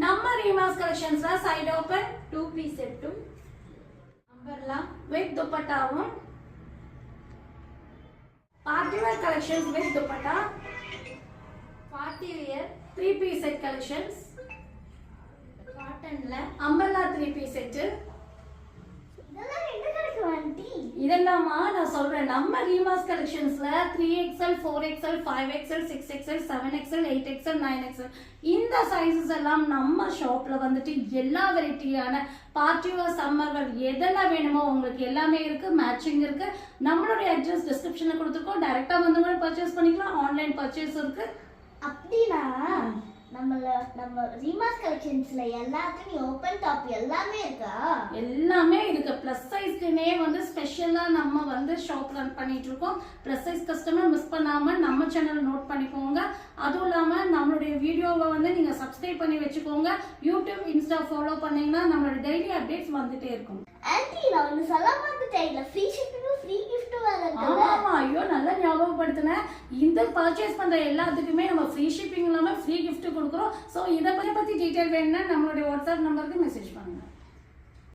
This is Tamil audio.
நம்ம ரீமாஸ் கலெக்ஷன்ஸ்ல சைடு ஓபன் 2 பீஸ் செட்டும் அம்பர்லா வித் துப்பட்டாவும் party wear collections with dupatta party wear 3 piece set collections காட்டன்ல அம்பர்லா 3 பீஸ் செட் இதெல்லாமா நான் சொல்றேன் நம்ம Reemas கலெக்ஷன்ஸ்ல 3XL 4XL 5XL 6XL 7XL 8XL 9XL இந்த சைஸஸ் எல்லாம் நம்ம ஷாப்ல வந்துட்டு எல்லா வெரைட்டியான பார்ட்டி வேர் சம்மர் வேர் எதெல்லாம் வேணுமோ உங்களுக்கு எல்லாமே இருக்கு, மேட்சிங் இருக்கு. நம்மளுடைய அட்ரஸ் டிஸ்கிரிப்ஷன்ல கொடுத்துருக்கோம். டைரக்டா வந்து கூட பர்ச்சேஸ் பண்ணிக்கலாம், ஆன்லைன் பர்ச்சேஸ் இருக்கு. அப்படினா நம்ம ரீமாஸ் கலெக்ஷன்ஸ்ல எல்லாத்துலயும் ஓபன் டாப் எல்லாமே இருக்கா? எல்லாமே இருக்கு. பிளஸ் சைஸ்க்குனே வந்து ஸ்பெஷலா நம்ம வந்து ஷாப் ரன் பண்ணிட்டு இருக்கோம். பிளஸ் சைஸ் கஸ்டமர் மிஸ் பண்ணாம நம்ம சேனல் நோட் பண்ணிக்கோங்க. அதுவும் இல்லாம நம்மளுடைய வீடியோவை வந்து நீங்க சப்ஸ்கிரைப் பண்ணி வச்சுக்கோங்க. யூடியூப், இன்ஸ்டா ஃபாலோ பண்ணீங்கன்னா நம்மளோட டெய்லி அப்டேட்ஸ் வந்துட்டே இருக்கும். ஆன்ட்டி நான் ஒன்னு சொல்ல மறந்துட்டேன். இல்ல ஃப்ரீ ஷிப்பிங் ஃப்ரீ gift வேற இருக்கு. ஆமா, ஐயோ நல்லா ஞாபகப்படுத்தினேன். இந்த பர்ச்சேஸ் பண்ற எல்லாத்துக்குமே நம்ம ஃப்ரீ ஷிப்பிங் இல்லாம ஃப்ரீ gift கொடுக்குறோம். சோ இத பத்தி டீடைல் வேணும்னா நம்மளுடைய வாட்ஸ்அப் நம்பருக்கு மெசேஜ் பண்ணுங்க.